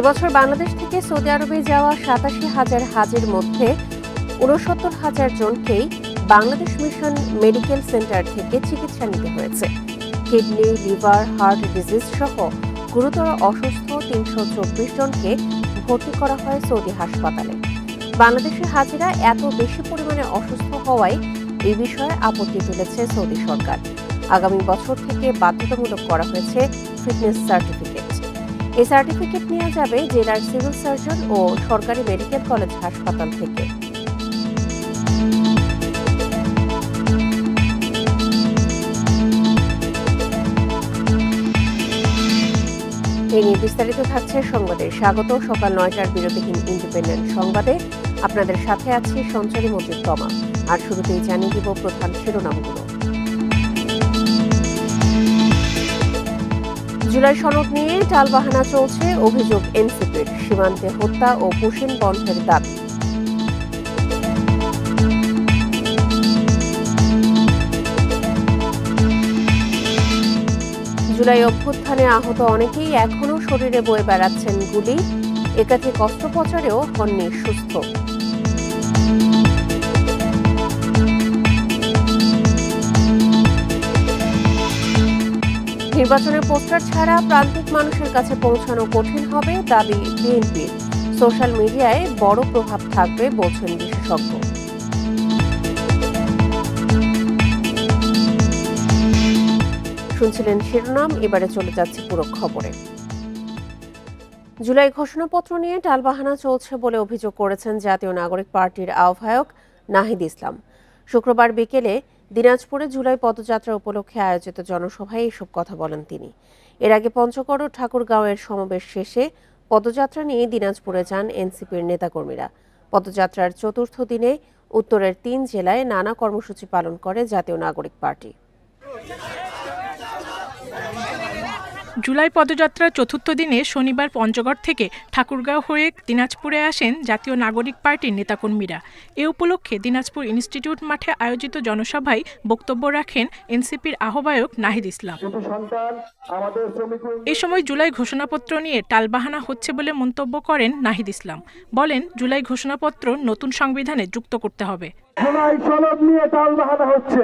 এবছর বাংলাদেশ থেকে সৌদি আরবে যাওয়া ৮৭,০০০ হাজির মধ্যে ৬৯,০০০ জনকেই বাংলাদেশ মিশন মেডিকেল সেন্টার থেকে চিকিৎসা নিতে হয়েছে। কিডনি, লিভার, হার্ট ডিজিজ সহ গুরুতর অসুস্থ ৩২৪ জনকে ভর্তি করা হয় সৌদি হাসপাতালে। বাংলাদেশের হাজিরা এত বেশি পরিমাণে অসুস্থ হওয়ায় এই বিষয়ে আপত্তি তুলেছে সৌদি সরকার। আগামী বছর থেকে বাধ্যতামূলক করা হয়েছে ফিটনেস সার্টিফিকেট। এই সার্টিফিকেট নেওয়া যাবে জেলার সিভিল সার্জন ও সরকারি মেডিকেল কলেজ হাসপাতাল থেকে। এই নিয়ে বিস্তারিত থাকছে সংবাদে। স্বাগত সকাল ৯টার বিরতিহীন ইন্ডিপেন্ডেন্ট সংবাদে। আপনাদের সাথে আছি সঞ্চারী মজিদ তমা। আর শুরুতেই জানিয়ে দিব প্রধান শিরোনামগুলো। জুলাই সনদ নিয়ে টালবাহানা চলছে, অভিযোগ এনসিপির। সীমান্তে হত্যা ও পুশিন বন্ধের দাবি। জুলাই অভ্যুত্থানে আহত অনেকেই এখনও শরীরে বয়ে বেড়াচ্ছেন গুলি। একাধিক অস্ত্রোপচারেও হননি সুস্থ। নির্বাচনের পোস্টার ছাড়া প্রান্তিক মানুষের কাছে পৌঁছানো কঠিন হবে, দাবি বিএনপির। সোশ্যাল মিডিয়ায় বড় প্রভাব থাকবে বলছেন বিশেষজ্ঞ। শুনছিলেন শিরোনাম, এবারে চলে যাচ্ছে পুরো খবরে। জুলাই ঘোষণাপত্র নিয়ে টালবাহানা চলছে বলে অভিযোগ করেছেন জাতীয় নাগরিক পার্টির আহ্বায়ক নাহিদ ইসলাম। শুক্রবার বিকেলে দিনাজপুরে জুলাই পদযাত্রা উপলক্ষে আয়োজিত জনসভায় এসব কথা বলেন তিনি। এর আগে পঞ্চগড় ও ঠাকুরগাঁওয়ের সমাবেশ শেষে পদযাত্রা নিয়ে দিনাজপুরে যান এনসিপির নেতাকর্মীরা। পদযাত্রার চতুর্থ দিনে উত্তরের ৩ জেলায় নানা কর্মসূচি পালন করে জাতীয় নাগরিক পার্টি। জুলাই পদযাত্রার চতুর্থ দিনে শনিবার পঞ্চগড় থেকে ঠাকুরগাঁও হয়ে দিনাজপুরে আসেন জাতীয় নাগরিক পার্টির নেতাকর্মীরা। এ উপলক্ষে দিনাজপুর ইনস্টিটিউট মাঠে আয়োজিত জনসভায় বক্তব্য রাখেন এনসিপির আহ্বায়ক নাহিদ ইসলাম। এ সময় জুলাই ঘোষণাপত্র নিয়ে টালবাহানা হচ্ছে বলে মন্তব্য করেন নাহিদ ইসলাম। বলেন, জুলাই ঘোষণাপত্র নতুন সংবিধানে যুক্ত করতে হবে। জুলাই সনদ নিয়ে টালবাহানা হচ্ছে,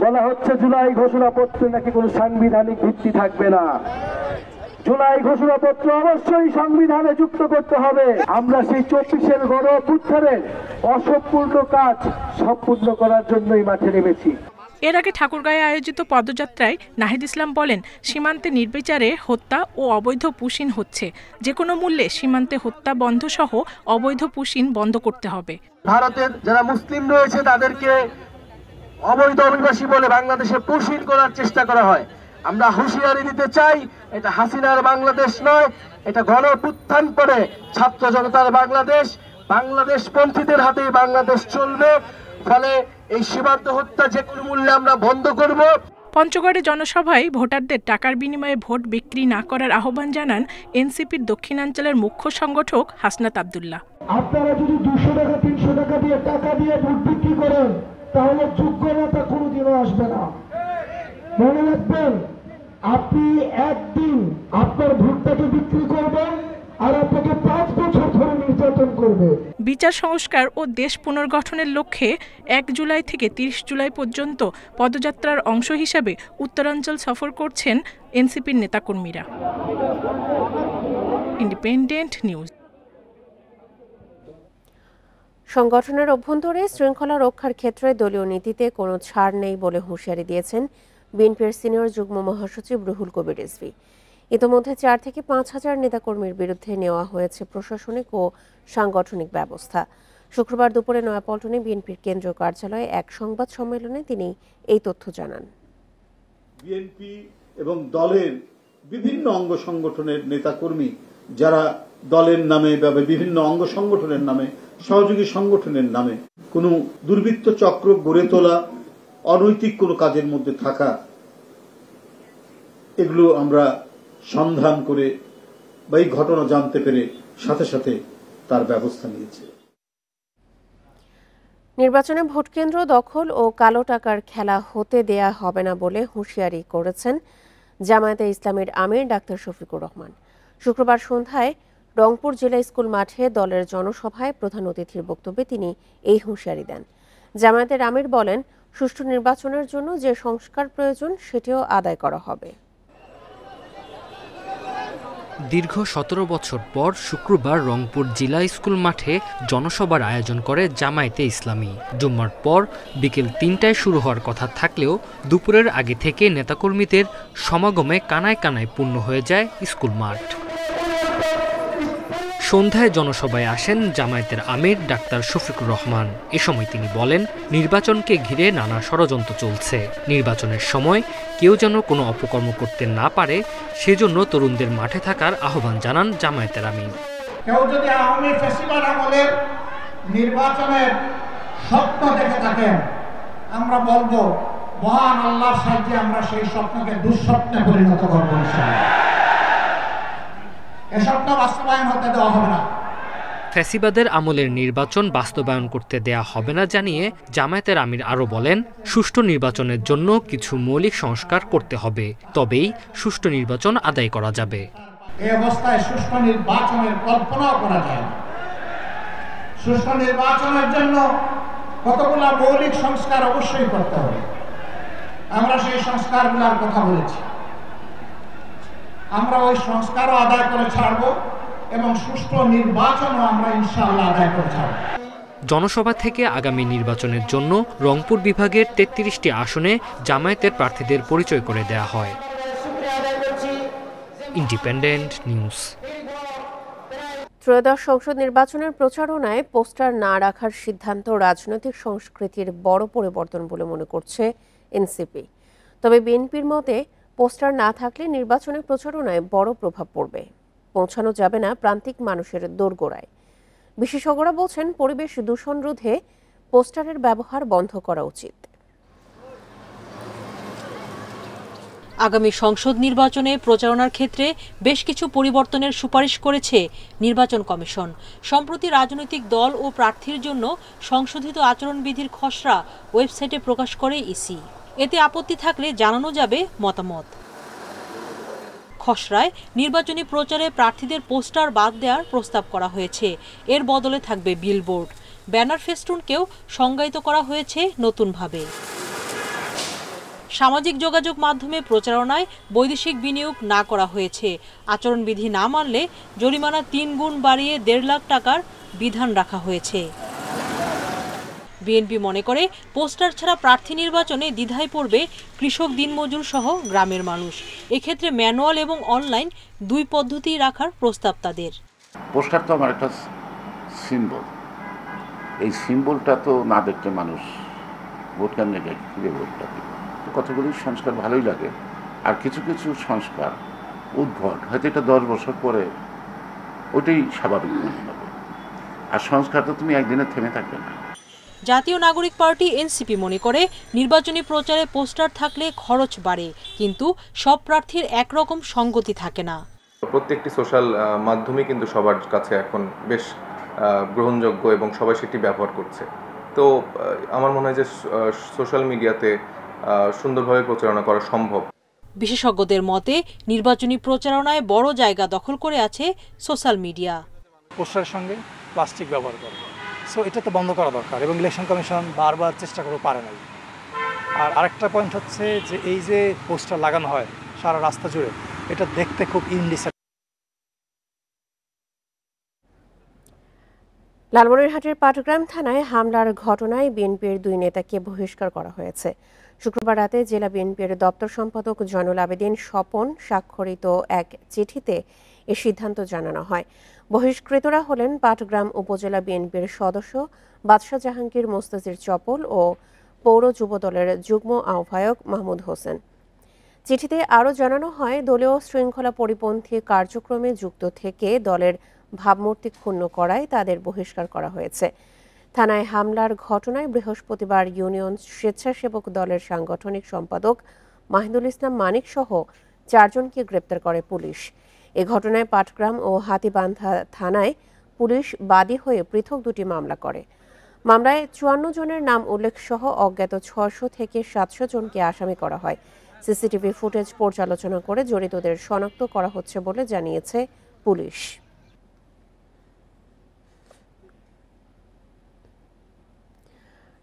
বলা হচ্ছে জুলাই ঘোষণাপত্রে নাকি কোনো সাংবিধানিক ভিত্তি থাকবে না। জুলাই ঘোষণাপত্র অবশ্যই সংবিধানে যুক্ত করতে হবে। আমরা সেই ২৪-এর গণ অভ্যুত্থানের অসম্পূর্ণ কাজ সম্পূর্ণ করার জন্যই মাঠে নেমেছি। এর আগে ঠাকুরগাঁয়ে আয়োজিত পদযাত্রায় নাহিদ ইসলাম বলেন, সীমান্তে নির্বিচারে হত্যা ও অবৈধ পুশিন হচ্ছে। যে কোনো মূল্যে সীমান্তে হত্যা বন্ধ সহ অবৈধ পুশিন বন্ধ করতে হবে। ভারতের যারা মুসলিম রয়েছে তাদেরকে অবৈধ অভিবাসী বলে বাংলাদেশে পুশিন করার চেষ্টা করা হয়। আমরা হুঁশিয়ারি দিতে চাই, এটা হাসিনার বাংলাদেশ নয়, এটা গণ অভ্যুত্থান পরে ছাত্র জনতার বাংলাদেশ। বাংলাদেশ পন্থীদের হাতেই বাংলাদেশ চলবে। ফলে এই সীমান্ত হত্যা যে কোনো মূল্যে আমরা বন্ধ করব। পঞ্চগড়ে জনসভায় ভোটারদের টাকার বিনিময়ে ভোট বিক্রি না করার আহ্বান জানান এনসিপির দক্ষিণাঞ্চলের মুখ্য সংগঠক হাসনাত আব্দুল্লাহ। আপনারা যদি 200 টাকা 300 টাকা দিয়ে ভোট বিক্রি করেন তাহলে যোগ্য নেতা কোনোদিনও আসবে না। মনে রাখবেন, আপনি একদিন আপনার ভোটটাকে বিক্রি করবেন আর আপনাকে 5 বছর ধরে নির্যাতন করবে। বিচার সংস্কার ও দেশ পুনর্গঠনের লক্ষ্যে ১ জুলাই থেকে ৩০ জুলাই পর্যন্ত পদযাত্রার অংশ হিসাবে উত্তরাঞ্চল সফর করছেন এনসিপির নেতাকর্মীরা। Independent news. সংগঠনের অভ্যন্তরে শৃঙ্খলা রক্ষার ক্ষেত্রে দলীয় নীতিতে কোনো ছাড় নেই বলে হুঁশিয়ারি দিয়েছেন বিএনপির সিনিয়র যুগ্ম মহাসচিব রুহুল কবির রিজভী। ইতোমধ্যে ৪ থেকে ৫ হাজার নেতাকর্মীর বিরুদ্ধে নেওয়া হয়েছে প্রশাসনিক ও সাংগঠনিক ব্যবস্থা। শুক্রবার দুপুরে নয়াপল্টনে বিএনপির কেন্দ্রীয় কার্যালয়ে এক সংবাদ সম্মেলনে তিনি এই তথ্য জানান। বিএনপি এবং দলের বিভিন্ন অঙ্গ সংগঠনের নেতাকর্মী যারা দলের নামে বা বিভিন্ন অঙ্গ সংগঠনের নামে, সহযোগী সংগঠনের নামে কোনো দুর্বৃত্ত চক্র গড়ে তোলা, অনৈতিক কোনো কাজের মধ্যে থাকা, এগুলো আমরা সন্ধান করে বা এই ঘটনা জানতে পেরে সাথে সাথে তার ব্যবস্থা নিয়েছে। নির্বাচনে ভোটকেন্দ্র দখল ও কালো টাকার খেলা হতে দেয়া হবে না বলে হুঁশিয়ারি করেছেন জামায়াতে ইসলামীর আমির ডাক্তার শফিকুর রহমান। শুক্রবার সন্ধ্যায় রংপুর জেলা স্কুল মাঠে দলের জনসভায় প্রধান অতিথির বক্তব্যে তিনি এই হুঁশিয়ারি দেন। জামায়াতের আমির বলেন, সুষ্ঠু নির্বাচনের জন্য যে সংস্কার প্রয়োজন সেটিও আদায় করা হবে। দীর্ঘ ১৭ বছর পর শুক্রবার রংপুর জেলা স্কুল মাঠে জনসভার আয়োজন করে জামায়াতে ইসলামী। জুম্মার পর বিকেল ৩টায় শুরু হওয়ার কথা থাকলেও দুপুরের আগে থেকে নেতাকর্মীদের সমাগমে কানায় কানায় পূর্ণ হয়ে যায় স্কুল মাঠ। সন্ধ্যায় জনসভায় আসেন জামায়াতের আমির ডাক্তার শফিকুর রহমান। এ সময় তিনি বলেন, নির্বাচনকে ঘিরে নানা ষড়যন্ত্র চলছে। নির্বাচনের সময় কেউ যেন কোনো অপকর্ম করতে না পারে, সেজন্য তরুণদের মাঠে থাকার আহ্বান জানান জামায়াতের আমির। কেউ যদি আওয়ামী ফ্যাসিবাদ আমলের নির্বাচনের স্বপ্ন দেখে থাকেন, আমরা বলবো মহান আল্লাহর সাহায্যে আমরা সেই স্বপ্নকে দুঃস্বপ্নে পরিণত করবো। এ স্বপ্ন বাস্তবায়ন হতে দেওয়া হবে না। ফ্যাসিবাদের আমলের নির্বাচন বাস্তবায়ন করতে দেয়া হবে না জানিয়ে জামায়াতের আমির আরও বলেন, সুষ্ঠু নির্বাচনের জন্য কিছু মৌলিক সংস্কার করতে হবে, তবেই সুষ্ঠু নির্বাচন আদায় করা যাবে। এই অবস্থায় সুষ্ঠু নির্বাচনের কল্পনাও করা যায় না। সুষ্ঠু নির্বাচনের জন্য কতগুলো মৌলিক সংস্কার অবশ্যই করতে হবে। আমরা সেই সংস্কারগুলোর কথা বলেছি। আমরা ওই সংস্কারও আদায় করে ছাড়ব এবং সুষ্ঠু নির্বাচনও আমরা ইনশাআল্লাহ আদায় করে ছাড়ব। জনসভা থেকে আগামী নির্বাচনের জন্য রংপুর বিভাগের ৩৩টি আসনে জামায়াতের প্রার্থীদের পরিচয় করে দেয়া হয়। Independent news. ত্রয়োদশ সংসদ নির্বাচনের প্রচারণায় পোস্টার না রাখার সিদ্ধান্ত রাজনৈতিক সংস্কৃতির বড় পরিবর্তন বলে মনে করছে এনসিপি। তবে বিএনপির মতে পোস্টার না থাকলে নির্বাচনের প্রচারণায় বড় প্রভাব পড়বে, পৌঁছানো যাবে না প্রান্তিক মানুষের দোরগোড়ায়। বিশেষজ্ঞরা বলছেন, পরিবেশ দূষণ রোধে পোস্টারের ব্যবহার বন্ধ করা উচিত। আগামী সংসদ নির্বাচনে প্রচারণার ক্ষেত্রে বেশ কিছু পরিবর্তনের সুপারিশ করেছে নির্বাচন কমিশন। সম্প্রতি রাজনৈতিক দল ও প্রার্থীর জন্য সংশোধিত আচরণবিধির খসড়া ওয়েবসাইটে প্রকাশ করে ইসি। এতে আপত্তি থাকলে জানানো যাবে মতামত। খসড়ায় নির্বাচনী প্রচারে প্রার্থীদের পোস্টার বাদ দেওয়ার প্রস্তাব করা হয়েছে। এর বদলে থাকবে বিলবোর্ড, ব্যানার, ফেস্টুনকেও সংজ্ঞায়িত করা হয়েছে নতুনভাবে। সামাজিক যোগাযোগ মাধ্যমে প্রচারণায় বৈদেশিক বিনিয়োগ না করা হয়েছে। আচরণবিধি না মানলে জরিমানা ৩ গুণ বাড়িয়ে ১.৫ লাখ টাকার বিধান রাখা হয়েছে। বিএনপি মনে করে, পোস্টার ছাড়া প্রার্থী নির্বাচনে দ্বিধায় পড়বে কৃষক, দিনমজুর সহ গ্রামের মানুষ। এক্ষেত্রে ম্যানুয়াল এবং অনলাইন দুই পদ্ধতি রাখার প্রস্তাব তাদের। পোস্টার তো আমার একটা সিম্বল, এই সিম্বলটা তো না দেখতে মানুষ ভোট কেন্দ্রে গিয়ে ভোটটা দিবে। কতগুলি সংস্কার ভালোই লাগে, আর কিছু কিছু সংস্কার উদ্ভট, হয়তো এটা 10 বছর পরে ওইটাই স্বাভাবিক মনে হবে। আর সংস্কার তো তুমি একদিনে থেমে থাকবে না। জাতীয় নাগরিক পার্টি এনসিপি মনে করে, নির্বাচনী প্রচারে পোস্টার থাকলে খরচ বাড়ে, কিন্তু সব প্রার্থীর একরকম সঙ্গতি থাকে না। প্রত্যেকটি সোশ্যাল মাধ্যমে কিন্তু সবার কাছে এখন বেশ গ্রহণযোগ্য এবং সবাই সেটি ব্যবহার করছে। তো আমার মনে হয় যে সোশ্যাল মিডিয়াতে সুন্দরভাবে প্রচারণা করা সম্ভব। বিশেষজ্ঞদের মতে, নির্বাচনী প্রচারণায় বড় জায়গা দখল করে আছে সোশ্যাল মিডিয়া। পোস্টারের সঙ্গে প্লাস্টিক ব্যবহার করে, সো এটা তো বন্ধ করা দরকার, এবং ইলেকশন কমিশন বারবার চেষ্টা করে পারে নাই। আর আরেকটা পয়েন্ট হচ্ছে যে এই যে পোস্টার লাগানো হয় সারা রাস্তা জুড়ে, এটা দেখতে খুব ইনডিসেন্ট। লালমনিরহাটের পাটগ্রাম থানায় হামলার ঘটনায় বিএনপির 2 নেতাকে বহিষ্কার করা হয়েছে। শুক্রবার রাতে জেলা বিএনপির দপ্তর সম্পাদক জয়নুল আবেদিন স্বপন স্বাক্ষরিত এক চিঠিতে এ সিদ্ধান্ত জানানো হয়। বহিষ্কৃতরা হলেন পাটগ্রাম উপজেলা বিএনপির সদস্য বাদশাহ জাহাঙ্গীর মোস্তাজির চপল ও পৌর যুবদলের যুগ্ম আহ্বায়ক মাহমুদ হোসেন। চিঠিতে আরও জানানো হয়, দলীয় শৃঙ্খলা পরিপন্থী কার্যক্রমে যুক্ত থেকে দলের ভাবমূর্তি ক্ষুণ্ণ করায় তাদের বহিষ্কার করা হয়েছে। থানায় হামলার ঘটনায় বৃহস্পতিবার ইউনিয়ন স্বেচ্ছাসেবক দলের সাংগঠনিক সম্পাদক মাহিদুল ইসলাম মানিক সহ 4 জনকে গ্রেপ্তার করে পুলিশ। এ ঘটনায় পাটগ্রাম ও হাতীবান্ধা থানায় পুলিশ বাদী হয়ে পৃথক 2টি মামলা করে। মামলায় 54 জনের নাম উল্লেখ সহ অজ্ঞাত 600 থেকে 700 জনকে আসামি করা হয়। সিসিটিভি ফুটেজ পর্যালোচনা করে জড়িতদের শনাক্ত করা হচ্ছে বলে জানিয়েছে পুলিশ।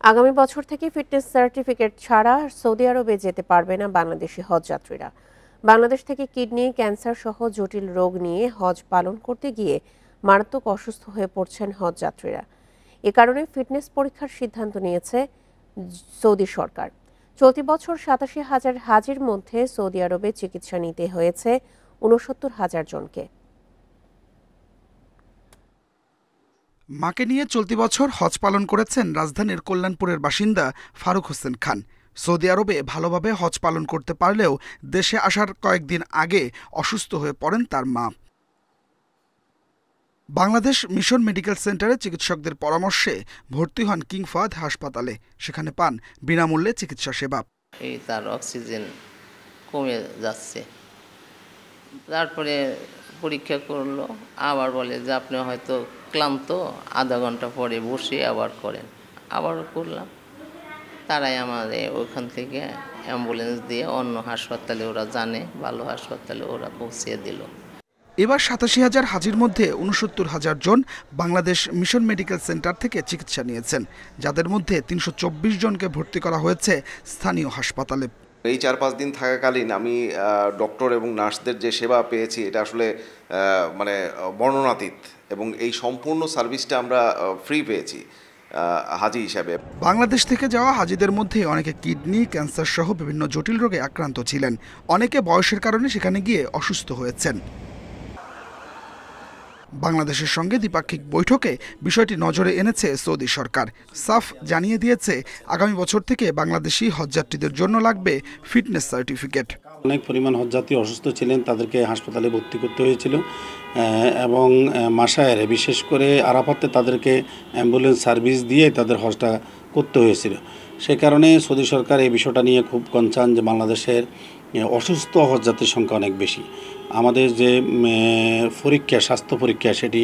আগামী বছর থেকে ফিটনেস সার্টিফিকেট ছাড়া সৌদি আরবে যেতে পারবে না বাংলাদেশি হজ যাত্রীরা। বাংলাদেশ থেকে কিডনি ক্যান্সার সহ জটিল রোগ নিয়ে হজ পালন করতে গিয়ে মারাত্মক অসুস্থ হয়ে পড়ছেন হজ যাত্রীরা। এ কারণে ফিটনেস পরীক্ষার সিদ্ধান্ত নিয়েছে সৌদি সরকার। চলতি বছর ৮৭,০০০ হাজির মধ্যে সৌদি আরবে চিকিৎসা নিতে হয়েছে ৬৯,০০০ জনকে। মাকে নিয়ে চলতি বছর হজ পালন করেছেন রাজধানীর কল্যাণপুরের বাসিন্দা ফারুক হোসেন খান। সৌদি আরবে ভালোভাবে হজ পালন করতে পারলেও দেশে আসার কয়েকদিন আগে অসুস্থ হয়ে পড়েন তার মা। বাংলাদেশ মিশন মেডিকেল সেন্টারে চিকিৎসকদের পরামর্শে ভর্তি হন কিং ফাহাদ হাসপাতালে। সেখানে পান বিনামূল্যে চিকিৎসা সেবা। এই তার অক্সিজেন কমে যাচ্ছে, তারপরে পরীক্ষা করলো, আবার বলে যে আপনি হয়তো ক্লান্ত, আধা ঘন্টা পরে বসে আবার করেন। আবার করলাম, তারাই আমাদের ওখান থেকে অ্যাম্বুলেন্স দিয়ে অন্য হাসপাতালে, ওরা জানে ভালো হাসপাতালে, ওরা পৌঁছিয়ে দিল। এবার ৮৭,০০০ হাজির মধ্যে ৬৯,০০০ জন বাংলাদেশ মিশন মেডিকেল সেন্টার থেকে চিকিৎসা নিয়েছেন, যাদের মধ্যে ৩২৪ জনকে ভর্তি করা হয়েছে স্থানীয় হাসপাতালে। এই ৪-৫ দিন থাকাকালীন আমি ডক্টর এবং নার্সদের যে সেবা পেয়েছি এটা আসলে মানে বর্ণনাতীত, এবং এই সম্পূর্ণ সার্ভিসটা আমরা ফ্রি পেয়েছি হাজি হিসাবে। বাংলাদেশ থেকে যাওয়া হাজিদের মধ্যে অনেকে কিডনি ক্যান্সার সহ বিভিন্ন জটিল রোগে আক্রান্ত ছিলেন। অনেকে বয়সের কারণে সেখানে গিয়ে অসুস্থ হয়েছেন। বাংলাদেশের সঙ্গে দ্বিপাক্ষিক বৈঠকে বিষয়টি নজরে এনেছে সৌদি সরকার। সাফ জানিয়ে দিয়েছে আগামী বছর থেকে বাংলাদেশি হজযাত্রীদের জন্য লাগবে ফিটনেস সার্টিফিকেট। অনেক পরিমাণ হজযাত্রী অসুস্থ ছিলেন, তাদেরকে হাসপাতালে ভর্তি করতে হয়েছিল এবং মাসায়েরে বিশেষ করে আরাফাতে তাদেরকে অ্যাম্বুলেন্স সার্ভিস দিয়ে তাদের হজটা করতে হয়েছিল। সে কারণে সৌদি সরকার এই বিষয়টা নিয়ে খুব কনসার্ন যে বাংলাদেশের অসুস্থ হজযাত্রীর সংখ্যা অনেক বেশি। আমাদের যে পরীক্ষা, স্বাস্থ্য পরীক্ষা, সেটি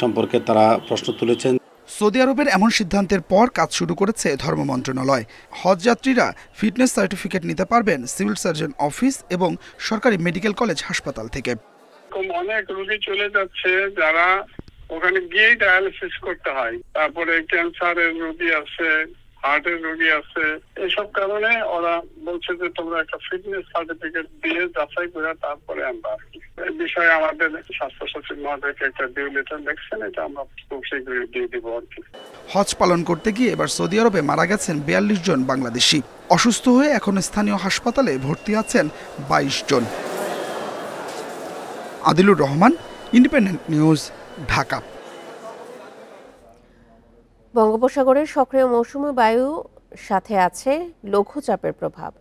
সম্পর্কে তারা প্রশ্ন তুলেছেন। সৌদি আরবের এমন সিদ্ধান্তের পর কাজ শুরু করেছে ধর্ম মন্ত্রণালয়। হজযাত্রীরা ফিটনেস সার্টিফিকেট নিতে পারবেন সিভিল সার্জন অফিস এবং সরকারি মেডিকেল কলেজ হাসপাতাল থেকে। অনেক রোগী চলে যাচ্ছে যারা ওখানে গিয়েই ডায়ালিসিস করতে হয়, তারপরে ক্যান্সারের রোগী আছে, হার্টের রোগী আছে। এসব কারণে ওরা বলছে যে তোমরা একটা ফিটনেস সার্টিফিকেট দিয়ে যাচাই করে তারপরে আমরা এই বিষয়ে আমাদের স্বাস্থ্য সচিব মহোদয়কে একটা ডিউ লেটার লিখছেন, এটা আমরা খুব শীঘ্রই দিয়ে দিব আর কি। হজ পালন করতে গিয়ে এবার সৌদি আরবে মারা গেছেন ৪২ জন বাংলাদেশি। অসুস্থ হয়ে এখন স্থানীয় হাসপাতালে ভর্তি আছেন ২২ জন। Adilur Rahman, independent news, Dhaka. বঙ্গোপসাগরের সক্রিয় মৌসুমী বায়ু সাথে আছে লঘুচাপের প্রভাব।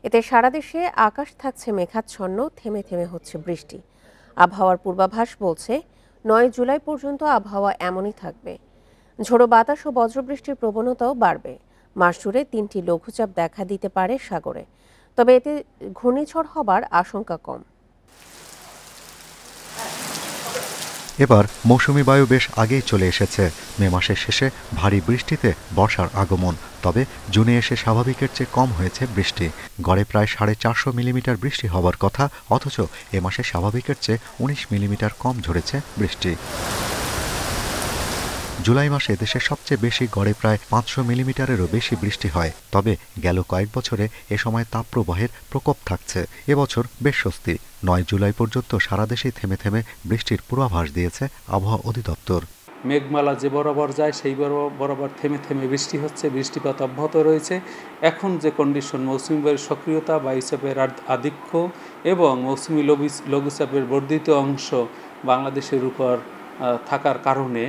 এতে সারা দেশে আকাশ থাকছে মেঘাচ্ছন্ন, থেমে থেমে হচ্ছে বৃষ্টি। আবহাওয়ার পূর্বাভাস বলছে ৯ জুলাই পর্যন্ত আবহাওয়া এমনই থাকবে। ঝোড়ো বাতাস ও বজ্রবৃষ্টির প্রবণতাও বাড়বে। মাস জুড়ে ৩টি লঘুচাপ দেখা দিতে পারে সাগরে, তবে এতে ঘূর্ণিঝড় হবার আশঙ্কা কম। এবার মৌসুমি বায়ু বেশ আগেই চলে এসেছে। মে মাসের শেষে ভারী বৃষ্টিতে বর্ষার আগমন, তবে জুনে এসে স্বাভাবিকের চেয়ে কম হয়েছে বৃষ্টি। গড়ে প্রায় 450 মিলিমিটার বৃষ্টি হবার কথা, অথচ এ মাসে স্বাভাবিকের চেয়ে 19 মিলিমিটার কম ঝরেছে বৃষ্টি। জুলাই মাসে দেশের সবচেয়ে বেশি গড়ে প্রায় 500 মিলিমিটারেরও বেশি বৃষ্টি হয়। তবে গেল কয়েক বছরে এ সময় তাপপ্রবাহের প্রকোপ থাকছে। এবছর বেশ স্বস্তি। 9 জুলাই পর্যন্ত সারা দেশেই থেমে থেমে বৃষ্টির পূর্বাভাস দিয়েছে আবহাওয়া অধিদপ্তর। মেঘমালা যে বরাবর যায় সেই বরাবর থেমে থেমে বৃষ্টি হচ্ছে, বৃষ্টিপাত অব্যাহত রয়েছে। এখন যে কন্ডিশন, মৌসুমি বায়ুর সক্রিয়তা, বায়ুচাপের আধিক্য এবং মৌসুমি লঘুচাপের বর্ধিত অংশ বাংলাদেশের উপর থাকার কারণে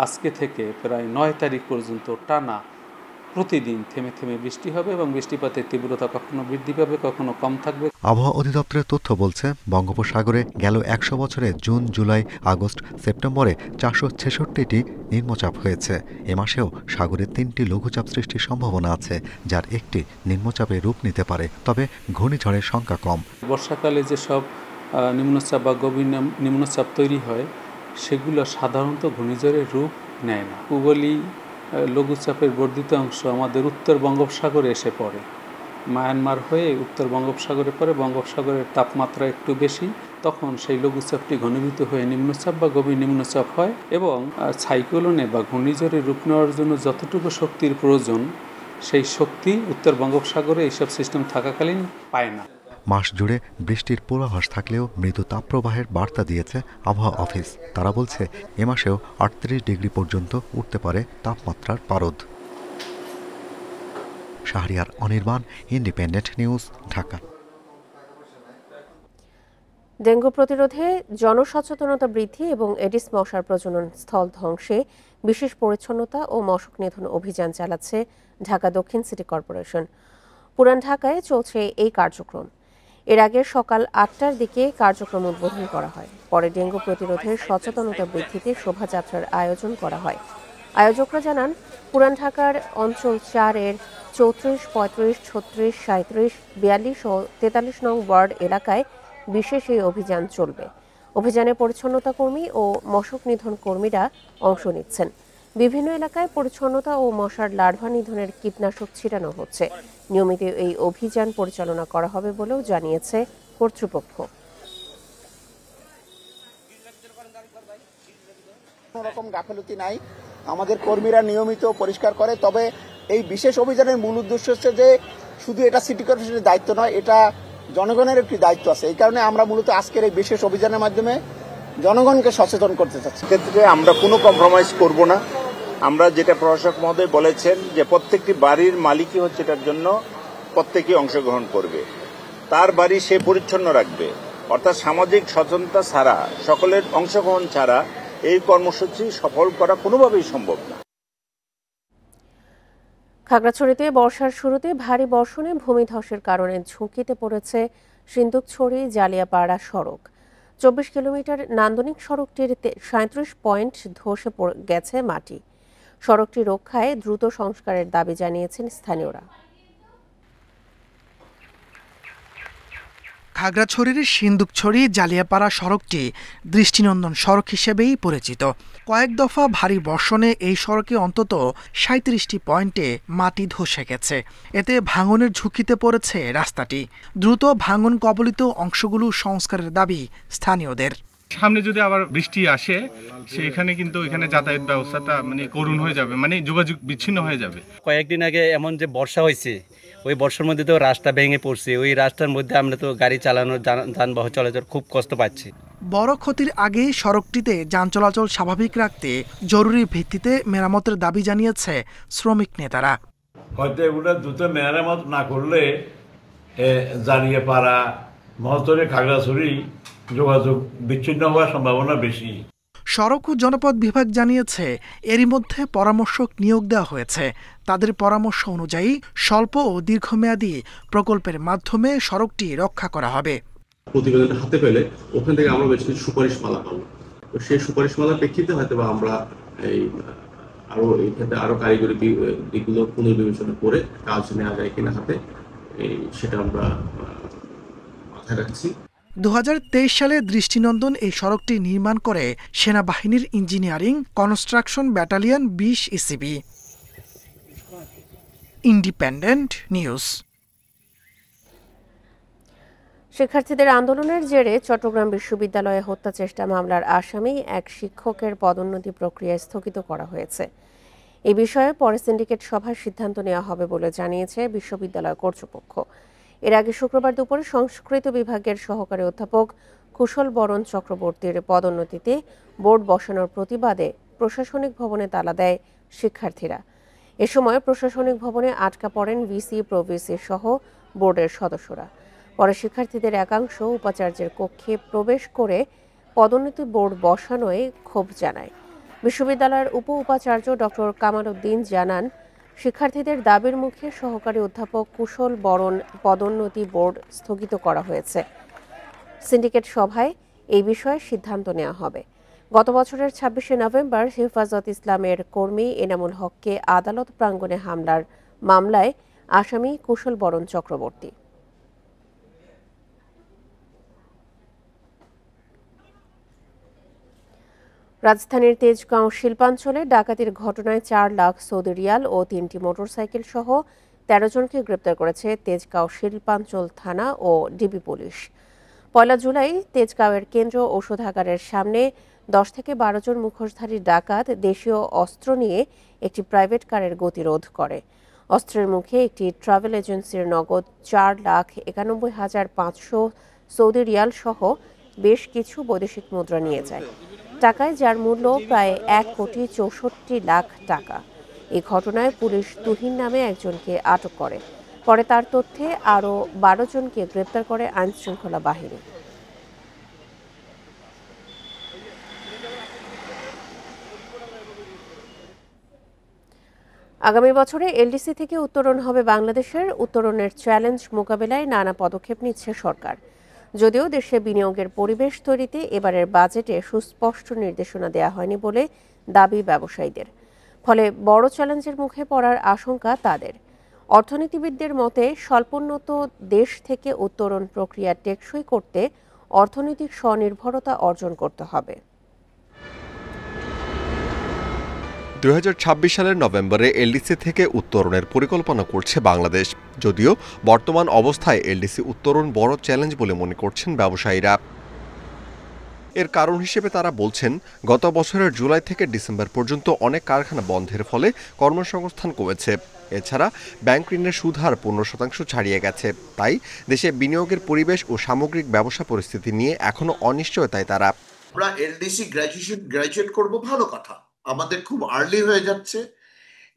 আজকে থেকে প্রায় 9 তারিখ পর্যন্ত টানা প্রতিদিন থেমে থেমে বৃষ্টি হবে এবং বৃষ্টিপাতের তীব্রতা কখনো বৃদ্ধি পাবে, কখনো কম থাকবে। আবহাওয়া অধিদপ্তরের তথ্য বলছে, বঙ্গোপসাগরে গেল 100 বছরে জুন, জুলাই, আগস্ট, সেপ্টেম্বরে 466টি নিম্নচাপ হয়েছে। এ মাসেও সাগরে 3টি লঘুচাপ সৃষ্টির সম্ভাবনা আছে, যার একটি নিম্নচাপে রূপ নিতে পারে, তবে ঘূর্ণিঝড়ের সংখ্যা কম। বর্ষাকালে যেসব নিম্নচাপ বা গভীর নিম্নচাপ তৈরি হয় সেগুলো সাধারণত ঘূর্ণিঝড়ের রূপ নেয় না। পূবলি লঘুচাপের বর্ধিত অংশ আমাদের উত্তর বঙ্গোপসাগরে এসে পড়ে মায়ানমার হয়ে উত্তর বঙ্গোপসাগরে পড়ে, বঙ্গোপসাগরের তাপমাত্রা একটু বেশি, তখন সেই লঘুচাপটি ঘনীভূত হয়ে নিম্নচাপ বা গভীর নিম্নচাপ হয় এবং সাইক্লোনে বা ঘূর্ণিঝড়ে রূপ নেওয়ার জন্য যতটুকু শক্তির প্রয়োজন সেই শক্তি উত্তর বঙ্গোপসাগরে এইসব সিস্টেম থাকাকালীন পায় না। মাস জুড়ে বৃষ্টির পূর্বাভাস থাকলেও মৃদু তাপপ্রবাহের বার্তা দিয়েছে আবহাওয়া অফিস। তারা বলছে এ মাসেও 38 ডিগ্রি পর্যন্ত উঠতে পারে তাপমাত্রার পারদ। Shahriar Anirban, independent news, Dhaka. Dengue প্রতিরোধে জনসচেতনতা বৃদ্ধি এবং এডিস মশার প্রজনন স্থল ধ্বংসে বিশেষ পরিচ্ছন্নতা ও মশক নিধন অভিযান চালাচ্ছে ঢাকা দক্ষিণ সিটি কর্পোরেশন। পুরান ঢাকায় চলছে এই কার্যক্রম। এর আগে সকাল 8টার দিকে কার্যক্রম উদ্বোধন করা হয়। পরে ডেঙ্গু প্রতিরোধে সচেতনতা বৃদ্ধিতে শোভাযাত্রার আয়োজন করা হয়। আয়োজকরা জানান, পুরান ঢাকার অঞ্চল 4-এর 34, 35, 36, 37, 42 ও 43 নং ওয়ার্ড এলাকায় বিশেষ এই অভিযান চলবে। অভিযানে পরিচ্ছন্নতা কর্মী ও মশক নিধন কর্মীরা অংশ নিচ্ছেন। বিভিন্ন এলাকায় পরিচ্ছন্নতা ও মশার লার্ভা নিধনের কীটনাশক ছিটানো হচ্ছে। নিয়মিত এই অভিযান পরিচালনা করা হবে বলেও জানিয়েছে কর্তৃপক্ষ। কোনো রকম গাফিলতি নাই, আমাদের কর্মীরা নিয়মিত পরিষ্কার করে। তবে এই বিশেষ অভিযানের মূল উদ্দেশ্য হচ্ছে যে শুধু এটা সিটি কর্পোরেশনের দায়িত্ব নয়, এটা জনগণের একটি দায়িত্ব আছে। এই কারণে আমরা মূলত আজকের এই বিশেষ অভিযানের মাধ্যমে জনগণকে সচেতন করতে চাচ্ছি। ক্ষেত্রে আমরা কোনো কম্প্রোমাইজ করব না। আমরা যেটা প্রশাসক মহোদয় বলেছেন যে প্রত্যেকটি বাড়ির মালিকই হচ্ছে এটার জন্য প্রত্যেকেই অংশগ্রহণ করবে, তার বাড়ি সে পরিচ্ছন্ন রাখবে। অর্থাৎ সামাজিক সচেতনতা ছাড়া, সকলের অংশগ্রহণ ছাড়া এই কর্মসূচি সফল করা কোনোভাবেই সম্ভব না। খাগড়াছড়িতে বর্ষার শুরুতে ভারী বর্ষণে ভূমিধসের কারণে ঝুঁকিতে পড়েছে সিন্দুকছড়ি জালিয়াপাড়া সড়ক। 24 কিলোমিটার নান্দনিক সড়কটির 37 পয়েন্ট ধসে গেছে মাটি। সড়কটি রক্ষায় দ্রুত সংস্কারের দাবি জানিয়েছেন স্থানীয়রা। খাগড়াছড়ির সিন্দুকছড়ি জালিয়াপাড়া সড়কটি দৃষ্টিনন্দন সড়ক হিসেবেই পরিচিত। কয়েক দফা ভারী বর্ষণে এই সড়কে অন্তত 37টি পয়েন্টে মাটি ধসে গেছে। এতে ভাঙনের ঝুঁকিতে পড়েছে রাস্তাটি। দ্রুত ভাঙন কবলিত অংশগুলো সংস্কারের দাবি স্থানীয়দের। সামনে যদি আবার বৃষ্টি আসে, সেখানে কিন্তু এখানে যাতায়াত ব্যবস্থাটা করুণ হয়ে যাবে, যোগাযোগ বিচ্ছিন্ন হয়ে যাবে। কয়েকদিন আগে এমন যে বর্ষা হয়েছে, ওই বর্ষার মধ্যে তো রাস্তা ভেঙে পড়ছে। ওই রাস্তার মধ্যে আমরা তো গাড়ি চালানোর, যানবাহন চলাচল খুব কষ্ট পাচ্ছি। বড় ক্ষতির আগে সড়কটিতে যান চলাচল স্বাভাবিক রাখতে জরুরি ভিত্তিতে মেরামতের দাবি জানিয়েছে শ্রমিক নেতারা। হয়তো এগুলো দ্রুত মেরামত না করলে জালিয়াপাড়া, মহতরে, খাগড়াছড়ি যোগাযোগ বিচ্ছিন্ন হওয়ার সম্ভাবনা বেশি। সড়ক ও জনপথ বিভাগ জানিয়েছে এরই মধ্যে পরামর্শক নিয়োগ দেওয়া হয়েছে। তাদের পরামর্শ অনুযায়ী স্বল্প ও দীর্ঘমেয়াদী প্রকল্পের মাধ্যমে সড়কটি রক্ষা করা হবে। প্রতিবেদনটা হাতে পেলে ওখান থেকে আমরা বেশ কিছু সুপারিশমালা পাবো। তো সেই সুপারিশমালার প্রেক্ষিতে হয়তো বা আমরা এই ক্ষেত্রে আরো কারিগরি দিকগুলো পুনর্বিবেচনা করে কাজ নেওয়া যায় কিনা হাতে, সেটা আমরা মাথায় রাখছি। 2023 সালে দৃষ্টিনন্দন এই সড়কটি নির্মাণ করে সেনাবাহিনীর engineering construction battalion 20 ECB. Independent news. শিক্ষার্থীদের আন্দোলনের জেরে চট্টগ্রাম বিশ্ববিদ্যালয়ে হত্যা চেষ্টা মামলার আসামি এক শিক্ষকের পদোন্নতি প্রক্রিয়া স্থগিত করা হয়েছে। এ বিষয়ে পরে সিন্ডিকেট সভায় সিদ্ধান্ত নেওয়া হবে বলে জানিয়েছে বিশ্ববিদ্যালয় কর্তৃপক্ষ। এর আগে শুক্রবার দুপুরে সংস্কৃত বিভাগের সহকারী অধ্যাপক কুশল বরণ চক্রবর্তীর পদোন্নতিতে বোর্ড বসানোর প্রতিবাদে প্রশাসনিক ভবনে তালা দেয় শিক্ষার্থীরা। এ সময় প্রশাসনিক ভবনে আটকা পড়েন ভিসি, প্রভিসি সহ বোর্ডের সদস্যরা। পরে শিক্ষার্থীদের একাংশ উপাচার্যের কক্ষে প্রবেশ করে পদোন্নতি বোর্ড বসানোয় ক্ষোভ জানায়। বিশ্ববিদ্যালয়ের উপ উপাচার্য ডক্টর কামাল উদ্দিন জানান, শিক্ষার্থীদের দাবির মুখে সহকারী অধ্যাপক কুশল বরণ পদোন্নতি বোর্ড স্থগিত করা হয়েছে। সিন্ডিকেট সভায় এই বিষয়ে সিদ্ধান্ত নেওয়া হবে। গত বছরের 26শে নভেম্বর হেফাজত ইসলামের কর্মী এনামুল হককে আদালত প্রাঙ্গণে হামলার মামলায় আসামি কুশল বরণ চক্রবর্তী। রাজধানীর তেজগাঁও শিল্পাঞ্চলে ডাকাতির ঘটনায় 4 লাখ সৌদি রিয়াল ও 3টি মোটরসাইকেল সহ 13 জনকে গ্রেপ্তার করেছে তেজগাঁও শিল্পাঞ্চল থানা ও ডিবি পুলিশ। 1 জুলাই তেজগাঁওয়ের কেন্দ্র ঔষধাগারের সামনে 10 থেকে 12 জন মুখোশধারী ডাকাত দেশীয় অস্ত্র নিয়ে একটি প্রাইভেট কারের গতিরোধ করে। অস্ত্রের মুখে একটি ট্রাভেল এজেন্সির নগদ 4,91,500 সৌদি রিয়াল সহ বেশ কিছু বৈদেশিক মুদ্রা নিয়ে যায়। টাকায় যার মূল্য প্রায় 1,64,00,000 টাকা। এই ঘটনায় পুলিশ তুহিন নামে একজনকে আটক করে। পরে তার তথ্যে আরও 12 জনকে গ্রেপ্তার করে আইনশৃঙ্খলা বাহিনী। আগামী বছরে এলডিসি থেকে উত্তরণ হবে বাংলাদেশের। উত্তরণের চ্যালেঞ্জ মোকাবেলায় নানা পদক্ষেপ নিচ্ছে সরকার। যদিও দেশে বিনিয়োগের পরিবেশ তৈরিতে এবারের বাজেটে সুস্পষ্ট নির্দেশনা দেওয়া হয়নি বলে দাবি ব্যবসায়ীদের। ফলে বড় চ্যালেঞ্জের মুখে পড়ার আশঙ্কা তাদের। অর্থনীতিবিদদের মতে স্বল্পোন্নত দেশ থেকে উত্তরণ প্রক্রিয়া টেকসই করতে অর্থনৈতিক স্বনির্ভরতা অর্জন করতে হবে। 2026 সালের নভেম্বরে এলডিসি থেকে উত্তরণের পরিকল্পনা করছে বাংলাদেশ। যদিও বর্তমান অবস্থায় এলডিসি উত্তরণ বড় চ্যালেঞ্জ বলে মনে করছেন ব্যবসায়ীরা। এর কারণ হিসেবে তারা বলছেন, গত বছরের জুলাই থেকে ডিসেম্বর পর্যন্ত অনেক কারখানা বন্ধের ফলে কর্মসংস্থান কমেছে। এছাড়া ব্যাংক ঋণের সুদ হার 15% ছাড়িয়ে গেছে। তাই দেশে বিনিয়োগের পরিবেশ ও সামগ্রিক ব্যবসা পরিস্থিতি নিয়ে এখনো অনিশ্চয়তায় তারা। আমরা এলডিসি গ্র্যাজুয়েট করব, ভালো কথা, আমাদের খুব আর্লি হয়ে যাচ্ছে।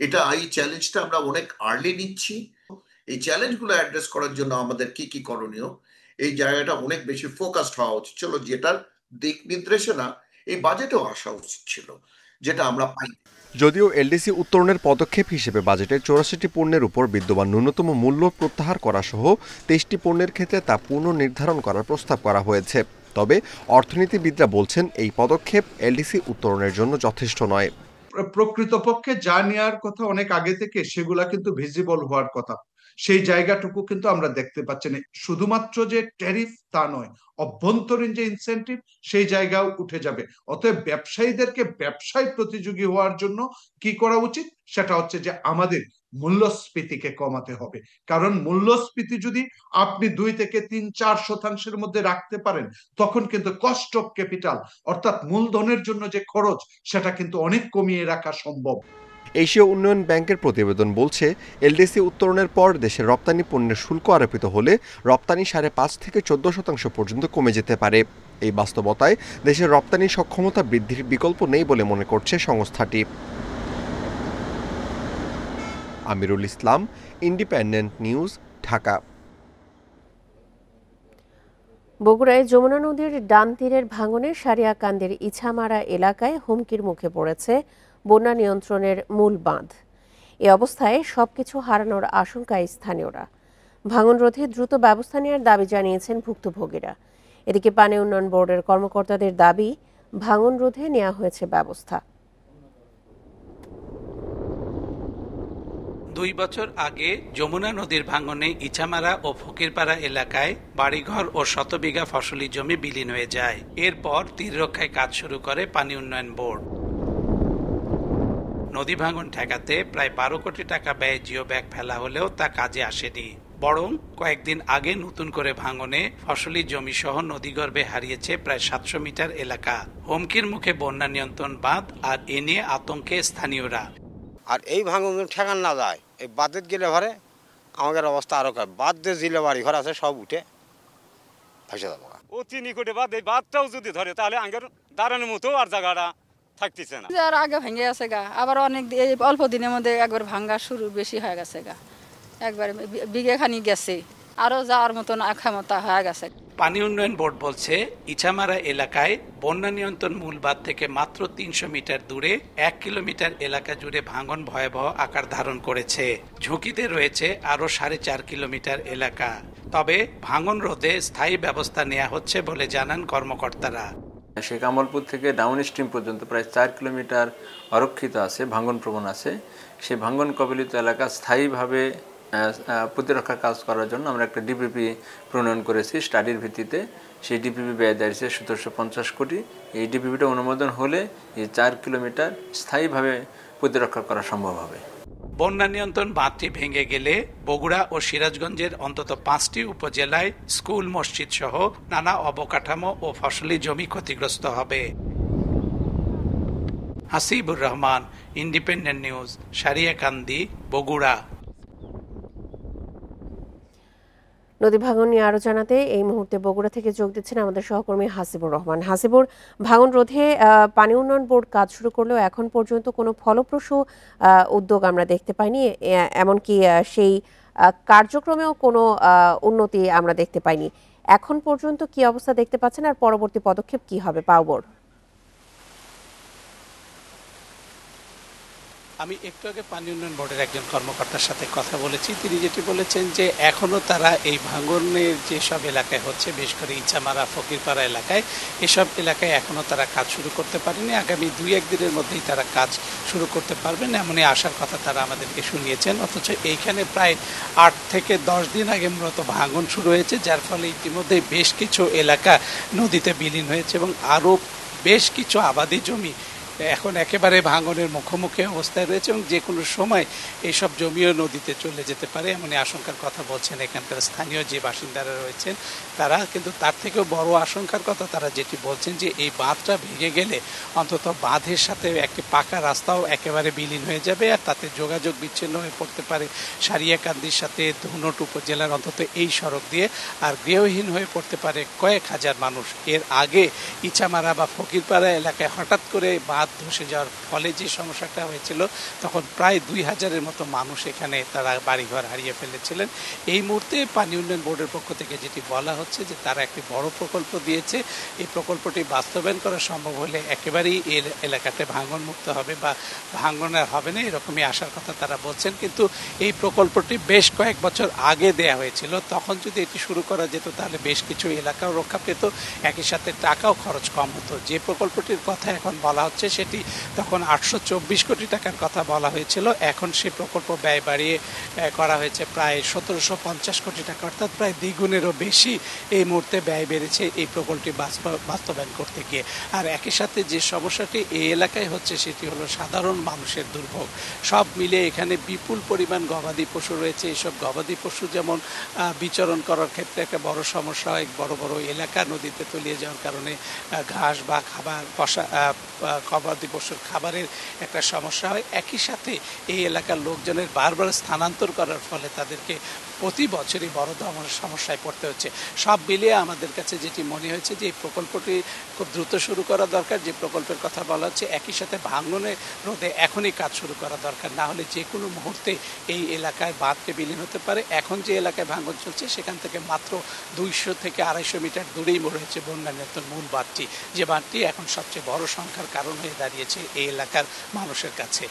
এই চ্যালেঞ্জটা আমরা অনেক আর্লি নিচ্ছি। এই চ্যালেঞ্জগুলো অ্যাড্রেস করার জন্য আমাদের কি কি করণীয়, এই জায়গাটা অনেক বেশি ফোকাসড হওয়া উচিত ছিল, যেটার দিক নির্দেশনা এই বাজেটেও আসা উচিত ছিল, যেটা আমরা পাই। যদিও এলডিসি উত্তরণের পদক্ষেপ হিসেবে বাজেটে 84টি পণ্যের উপর বিদ্যমান ন্যূনতম মূল্য প্রত্যাহার করা সহ 23টি পণ্যের ক্ষেত্রে তা পুনর্নির্ধারণ করার প্রস্তাব করা হয়েছে। তবে অর্থনীতিবিদরা বলছেন এই পদক্ষেপ এলডিসি উত্তরণের জন্য যথেষ্ট নয়। প্রকৃতপক্ষে যা নেওয়ার কথা অনেক আগে থেকে, সেগুলা কিন্তু ভিজিবল হওয়ার কথা, সেই জায়গাটুকু কিন্তু আমরা দেখতে পাচ্ছি না। শুধুমাত্র যে ট্যারিফ তা নয়, অভ্যন্তরীণ যে ইনসেন্টিভ সেই জায়গাও উঠে যাবে। অতএব ব্যবসায়ীদেরকে ব্যবসায় প্রতিযোগী হওয়ার জন্য কি করা উচিত, সেটা হচ্ছে যে আমাদের মূল্যস্ফীতিকে কমাতে হবে। কারণ মূল্যস্ফীতি যদি আপনি 2 থেকে 3-4% মধ্যে রাখতে পারেন, তখন কিন্তু কস্ট অফ ক্যাপিটাল অর্থাৎ মূলধনের জন্য যে খরচ, সেটা কিন্তু অনেক কমিয়ে রাখা সম্ভব। এশীয় উন্নয়ন ব্যাংকের প্রতিবেদন বলছে, এলডিসি উত্তরণের পর দেশের রপ্তানি পণ্যের শুল্ক আরোপিত হলে রপ্তানি 5.5 থেকে 14% পর্যন্ত কমে যেতে পারে। এই বাস্তবতায় দেশের রপ্তানি সক্ষমতা বৃদ্ধির বিকল্প নেই বলে মনে করছে সংস্থাটি। Amirul Islam, independent news, Dhaka. বগুড়ায় যমুনা নদীর ডান তীরের ভাঙনে সারিয়াকান্দির ইছামারা এলাকায় হুমকির মুখে পড়েছে বন্যা নিয়ন্ত্রণের মূল বাঁধ। এ অবস্থায় সবকিছু হারানোর আশঙ্কায় স্থানীয়রা। ভাঙন রোধে দ্রুত ব্যবস্থা নেওয়ার দাবি জানিয়েছেন ভুক্তভোগীরা। এদিকে পানি উন্নয়ন বোর্ডের কর্মকর্তাদের দাবি, ভাঙন রোধে নেওয়া হয়েছে ব্যবস্থা। 2 বছর আগে যমুনা নদীর ভাঙনে ইছামারা ও ফকিরপাড়া এলাকায় বাড়িঘর ও শতবিঘা ফসলি জমি বিলীন হয়ে যায়। এরপর তীর রক্ষায় কাজ শুরু করে পানি উন্নয়ন বোর্ড। নদী ভাঙন ঠেকাতে প্রায় 12 কোটি টাকা ব্যয়ে জিও ব্যাগ ফেলা হলেও তা কাজে আসেনি। বরং কয়েকদিন আগে নতুন করে ভাঙনে ফসলি জমি সহ নদীগর্ভে হারিয়েছে প্রায় 700 মিটার এলাকা। হুমকির মুখে বন্যা নিয়ন্ত্রণ বাঁধ, আর এ নিয়ে আতঙ্কে স্থানীয়রা। আর এই ভাঙন ঠেকান না যায়, এই বাঁধের গেলে ঘরে আমাদের অবস্থা আরো খারাপ। বাঁধ যে জিলে বাড়ি ঘর আছে সব উঠে ভেসে যাবো। অতি নিকটে বাঁধ, এই বাঁধটাও যদি ধরে তাহলে আগের দাঁড়ানোর মতো আর জায়গাটা থাকতেছে না। আর আগে ভেঙে গেছে গা, আবার অনেক অল্প দিনের মধ্যে একবার ভাঙ্গা শুরু বেশি হয়ে গেছে গা, একবার বিঘে খানি গেছে, আরো যাওয়ার মতন আক্ষমতা হয়ে গেছে। পানি উন্নয়ন বোর্ড বলছে, ইছামারা এলাকায় বন্যা নিয়ন্ত্রণ মূল বাঁধ থেকে মাত্র 300 মিটার দূরে 1 কিলোমিটার এলাকা জুড়ে ভাঙন ভয়াবহ আকার ধারণ করেছে। ঝুঁকিতে রয়েছে আরো 4.5 কিলোমিটার এলাকা। তবে ভাঙন রোধে স্থায়ী ব্যবস্থা নেওয়া হচ্ছে বলে জানান কর্মকর্তারা। শেখ আমলপুর থেকে ডাউন স্ট্রিম পর্যন্ত প্রায় 4 কিলোমিটার অরক্ষিত আছে, ভাঙন প্রবণ আছে। সেই ভাঙন কবলিত এলাকা স্থায়ীভাবে প্রতিরক্ষা কাজ করার জন্য আমরা একটা ডিপিপি প্রণয়ন করেছি স্টাডির ভিত্তিতে। সেই ডিপিপি ব্যয় দাঁড়িয়েছে 1750 কোটি। এই ডিপিপিটা অনুমোদন হলে এই 4 কিলোমিটার স্থায়ীভাবে প্রতিরক্ষা করা সম্ভব হবে। বন্যা নিয়ন্ত্রণ বাঁধটি ভেঙে গেলে বগুড়া ও সিরাজগঞ্জের অন্তত 5টি উপজেলায় স্কুল, মসজিদ সহ নানা অবকাঠামো ও ফসলি জমি ক্ষতিগ্রস্ত হবে। Hasibur Rahman, independent news, Sariakandi, Bogura. নদী ভাঙন নিয়ে আরো জানাতে এই মুহূর্তে বগুড়া থেকে যোগ দিচ্ছেন আমাদের সহকর্মী হাসিবুর রহমান। হাসিবুর, ভাঙন রোধে পানি উন্নয়ন বোর্ড কাজ শুরু করলেও এখন পর্যন্ত কোনো ফলপ্রসূ উদ্যোগ আমরা দেখতে পাইনি, এমনকি সেই কার্যক্রমেও কোনো উন্নতি আমরা দেখতে পাইনি। এখন পর্যন্ত কি অবস্থা দেখতে পাচ্ছেন, আর পরবর্তী পদক্ষেপ কি হবে পাও বোর্ড? আমি একটু আগে পানি উন্নয়ন বোর্ডের একজন কর্মকর্তার সাথে কথা বলেছি। তিনি যেটি বলেছেন যে এখনো তারা এই ভাঙনের যেসব এলাকায় হচ্ছে, বিশেষ করে ইচামারা, ফকিরপাড়া এলাকায়, এসব এলাকায় এখনো তারা কাজ শুরু করতে পারেনি। আগামী 2-1 দিনের মধ্যেই তারা কাজ শুরু করতে পারবেন এমনই আশার কথা তারা আমাদেরকে শুনিয়েছেন। অথচ এইখানে প্রায় 8 থেকে 10 দিন আগে মূলত ভাঙন শুরু হয়েছে, যার ফলে ইতিমধ্যে বেশ কিছু এলাকা নদীতে বিলীন হয়েছে এবং আরও বেশ কিছু আবাদি জমি এখন একেবারে ভাঙনের মুখোমুখি অবস্থায় রয়েছে এবং যে কোনো সময় এইসব জমিও নদীতে চলে যেতে পারে এমনই আশঙ্কার কথা বলছেন এখানকার স্থানীয় যে বাসিন্দারা রয়েছেন তারা। কিন্তু তার থেকেও বড় আশঙ্কার কথা তারা যেটি বলছেন যে এই বাঁধটা ভেঙে গেলে অন্তত বাঁধের সাথে একটি পাকা রাস্তাও একেবারে বিলীন হয়ে যাবে, আর তাতে যোগাযোগ বিচ্ছিন্ন হয়ে পড়তে পারে সারিয়াকান্দির সাথে ধুনট উপজেলার অন্তত এই সড়ক দিয়ে, আর গৃহহীন হয়ে পড়তে পারে কয়েক হাজার মানুষ। এর আগে ইচামারা বা ফকিরপাড়া এলাকায় হঠাৎ করে বাঁধ ধসে যাওয়ার ফলে যে সমস্যাটা হয়েছিল তখন প্রায় 2000-এর মতো মানুষ এখানে তারা বাড়িঘর হারিয়ে ফেলেছিলেন। এই মুহূর্তে পানি উন্নয়ন বোর্ডের পক্ষ থেকে যেটি বলা হচ্ছে যে তারা একটি বড় প্রকল্প দিয়েছে, এই প্রকল্পটি বাস্তবায়ন করা সম্ভব হলে একেবারেই এই এলাকাতে ভাঙন মুক্ত হবে বা ভাঙন আর হবে না এরকমই আশার কথা তারা বলছেন। কিন্তু এই প্রকল্পটি বেশ কয়েক বছর আগে দেয়া হয়েছিল, তখন যদি এটি শুরু করা যেত তাহলে বেশ কিছু এলাকাও রক্ষা পেত, একই সাথে টাকাও খরচ কম হতো। যে প্রকল্পটির কথা এখন বলা হচ্ছে সেটি তখন 824 কোটি টাকার কথা বলা হয়েছিল, এখন সেই প্রকল্প ব্যয় বাড়িয়ে করা হয়েছে প্রায় 1750 কোটি টাকা, অর্থাৎ প্রায় দ্বিগুণেরও বেশি এই মুহূর্তে ব্যয় বেড়েছে এই প্রকল্পটি বাস্তবায়ন করতে গিয়ে। আর একই সাথে যে সমস্যাটি এই এলাকায় হচ্ছে সেটি হলো সাধারণ মানুষের দুর্ভোগ। সব মিলে এখানে বিপুল পরিমাণ গবাদি পশু রয়েছে, এইসব গবাদি পশু যেমন বিচরণ করার ক্ষেত্রে একটা বড় সমস্যা হয়, বড় বড় এলাকা নদীতে তলিয়ে যাওয়ার কারণে ঘাস বা খাবার গবাদি পশুর খাবারের একটা সমস্যা হয়। একই সাথে এই এলাকার লোকজনের বারবার স্থানান্তর করার ফলে তাদেরকে প্রতি বছরই বড় ধরনের সমস্যায় পড়তে হচ্ছে। সব মিলিয়ে আমাদের কাছে যেটি মনে হয়েছে যে এই প্রকল্পটি খুব দ্রুত শুরু করা দরকার, যে প্রকল্পের কথা বলা হচ্ছে, একই সাথে ভাঙনের রোধে এখনই কাজ শুরু করা দরকার, না হলে যে কোনো মুহূর্তে এই এলাকায় বাঁধকে বিলীন হতে পারে। এখন যে এলাকায় ভাঙন চলছে সেখান থেকে মাত্র 200 থেকে 250 মিটার দূরেই রয়েছে বন্যা নিয়ন্ত্রণ মূল বাঁধটি, যে বাঁধটি এখন সবচেয়ে বড় সংখ্যার কারণ হয়ে দাঁড়িয়েছে এই এলাকার মানুষের কাছে।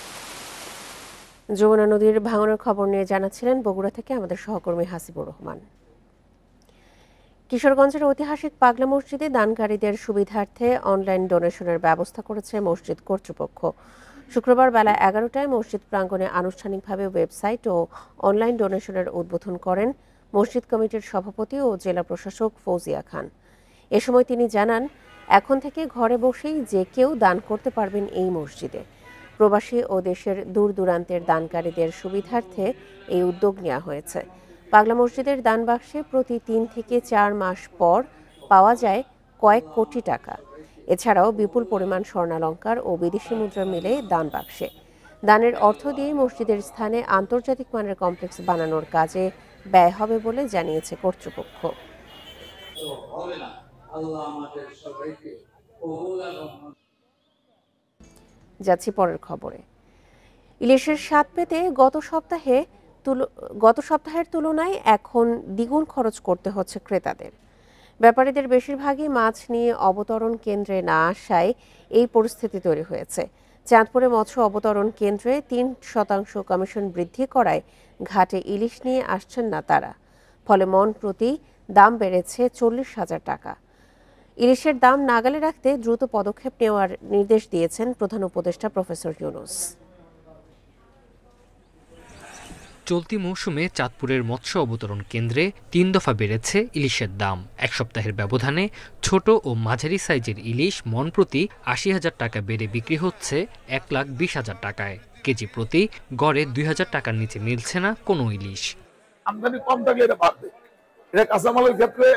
যমুনা নদীর ভাঙনের খবর নিয়ে জানাচ্ছিলেন বগুড়া থেকে আমাদের সহকর্মী হাসিবুর রহমান। কিশোরগঞ্জের ঐতিহাসিক পাগলা মসজিদে দানকারীদের সুবিধার্থে অনলাইন ডোনেশনের ব্যবস্থা করেছে মসজিদ কর্তৃপক্ষ। শুক্রবার বেলা 11টায় মসজিদ প্রাঙ্গণে আনুষ্ঠানিকভাবে ওয়েবসাইট ও অনলাইন ডোনেশনের উদ্বোধন করেন মসজিদ কমিটির সভাপতি ও জেলা প্রশাসক ফৌজিয়া খান। এ সময় তিনি জানান, এখন থেকে ঘরে বসেই যে কেউ দান করতে পারবেন এই মসজিদে। প্রবাসী ও দেশের দূর দূরান্তের দানকারীদের সুবিধার্থে এই উদ্যোগ নেওয়া হয়েছে। পাগলা মসজিদের দান বাক্সে প্রতি 3 থেকে 4 মাস পর পাওয়া যায় কয়েক কোটি টাকা। এছাড়াও বিপুল পরিমাণ স্বর্ণালংকার ও বিদেশি মুদ্রা মিলে দান বাক্সে। দানের অর্থ দিয়ে মসজিদের স্থানে আন্তর্জাতিক মানের কমপ্লেক্স বানানোর কাজে ব্যয় হবে বলে জানিয়েছে কর্তৃপক্ষ। যাচ্ছি পরের খবরে। ইলিশের স্বাদ পেতে গত সপ্তাহের তুলনায় এখন দ্বিগুণ খরচ করতে হচ্ছে ক্রেতাদের। ব্যাপারীদের বেশিরভাগই মাছ নিয়ে অবতরণ কেন্দ্রে না আসায় এই পরিস্থিতি তৈরি হয়েছে। চাঁদপুরে মৎস্য অবতরণ কেন্দ্রে 3% কমিশন বৃদ্ধি করায় ঘাটে ইলিশ নিয়ে আসছেন না তারা, ফলে মন প্রতি দাম বেড়েছে 40,000 টাকা। ইলিশের দাম নাগালে রাখতে দ্রুত পদক্ষেপ নেওয়ার নির্দেশ দিয়েছেন প্রধান উপদেষ্টা প্রফেসর ইউনূস। চলতি মৌসুমে চাঁদপুরের মৎস্য অবতরণ কেন্দ্রে ৩ দফা বেড়েছে ইলিশের দাম। এক সপ্তাহের ব্যবধানে ছোট ও মাঝারি সাইজের ইলিশ মন প্রতি ৮০,০০০ টাকা বেড়ে বিক্রি হচ্ছে ১,২০,০০০ টাকায়। কেজি প্রতি গড়ে ২,০০০ টাকার নিচে মিলছে না কোনো ইলিশ। আমদানি কম থাকলে এটা বাড়বে, এটা কাঁচামালের ক্ষেত্রে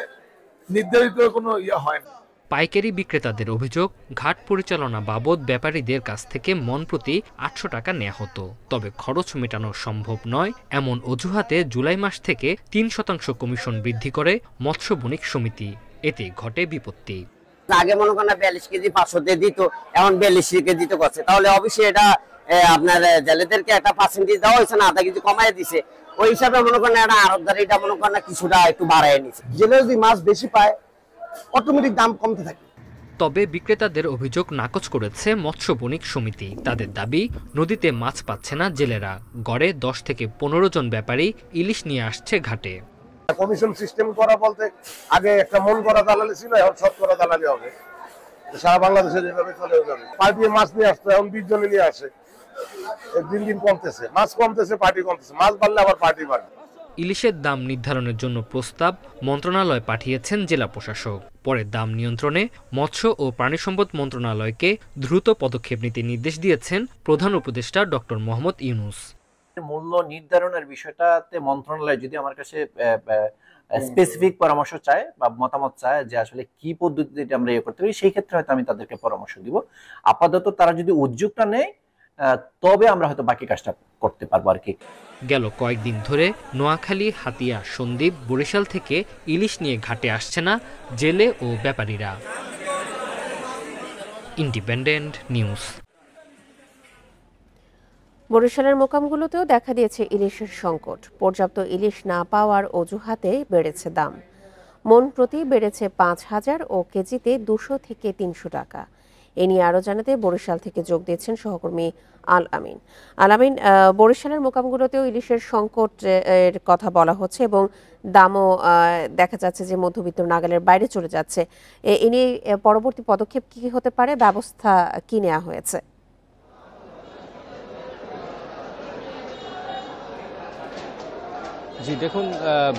নির্ধারিত কোনো হয় না। পাইকারি বিক্রেতাদের অভিযোগ, ঘাট পরিচালনা বাবদ ব্যাপারীদের কাছ থেকে মন প্রতি ৮০০ টাকা নেওয়া হতো। তবে খরচ মেটানো সম্ভব নয় এমন অজুহাতে জুলাই মাস থেকে ৩% কমিশন বৃদ্ধি করে মৎস্য বণিক সমিতি। এতে ঘটে বিপত্তি। আগে মনে করেন ৪২ কেজি ৫০০ দিয়ে দিত, এখন ৪২ কেজি তো করছে, তাহলে অবশ্যই এটা আপনার জেলেদেরকে একটা পার্সেন্টেজ দেওয়া হয়েছে না, আধা কেজি কমাই দিছে। ওই হিসাবে মনে করেন একটা আড়তদারিটা মনে করেন কিছুটা একটু বাড়ায় নিছে। জেলে যদি মাছ বেশি পায় অটোমেটিক দাম কমতে থাকে। তবে বিক্রেতাদের অভিযোগ নাকচ করেছে মৎস্য বণিক সমিতি। তাদের দাবি, নদীতে মাছ পাচ্ছে না জেলেরা। গড়ে ১০ থেকে ১৫ জন ব্যাপারী ইলিশ নিয়ে আসছে ঘাটে। কমিশন সিস্টেম করা বলতে আগে একটা মন করা দালালি ছিল, এখন শতকরা দালালি হবে। সারা বাংলাদেশে যেভাবে চলে যাবে, পার্টি মাছ নিয়ে আসতো, এখন ২০ জনে নিয়ে আসে। দিন দিন কমতেছে, মাছ কমতেছে, পার্টি কমতেছে, মাছ বাড়লে আবার পার্টি বাড়বে। ইলিশের দাম নির্ধারণের জন্য প্রস্তাব মন্ত্রণালয় পাঠিয়েছেন জেলা প্রশাসক। পরে দাম নিয়ন্ত্রণে মৎস্য ও প্রাণিসম্পদ মন্ত্রণালয়কে দ্রুত পদক্ষেপ নিতে নির্দেশ দিয়েছেন প্রধান উপদেষ্টা ডক্টর মোহাম্মদ ইউনূস। মূল্য নির্ধারণের বিষয়টাতে মন্ত্রণালয় যদি আমার কাছে স্পেসিফিক পরামর্শ চায় বা মতামত চায় যে আসলে কি পদ্ধতিতে আমরা করতে পারি, সেই ক্ষেত্রে হয়তো আমি তাদেরকে পরামর্শ দিব। আপাতত তারা যদি উদ্যোগটা নেয় তবে আমরা হয়তো বাকি কাজটা করতে পারবো আর কি। গেল কয়েকদিন ধরে নোয়াখালী, হাতিয়া, সন্দ্বীপ, বরিশাল থেকে ইলিশ নিয়ে ঘাটে আসছে না জেলে ও ব্যাপারীরা। Independent news. বরিশালের মোকামগুলোতেও দেখা দিয়েছে ইলিশের সংকট। পর্যাপ্ত ইলিশ না পাওয়ার অজুহাতে বেড়েছে দাম। মন প্রতি বেড়েছে ৫,০০০ ও কেজিতে ২০০ থেকে ৩০০ টাকা। এ নিয়ে আরও জানাতে বরিশাল থেকে যোগ দিয়েছেন সহকর্মী আল আমিন। বরিশালের মোকামগুলোতেও ইলিশের সংকটের কথা বলা হচ্ছে এবং দামও দেখা যাচ্ছে যে মধ্যবিত্ত নাগালের বাইরে চলে যাচ্ছে। এ নিয়ে পরবর্তী পদক্ষেপ কি হতে পারে, ব্যবস্থা কি নেওয়া হয়েছে? জি দেখুন,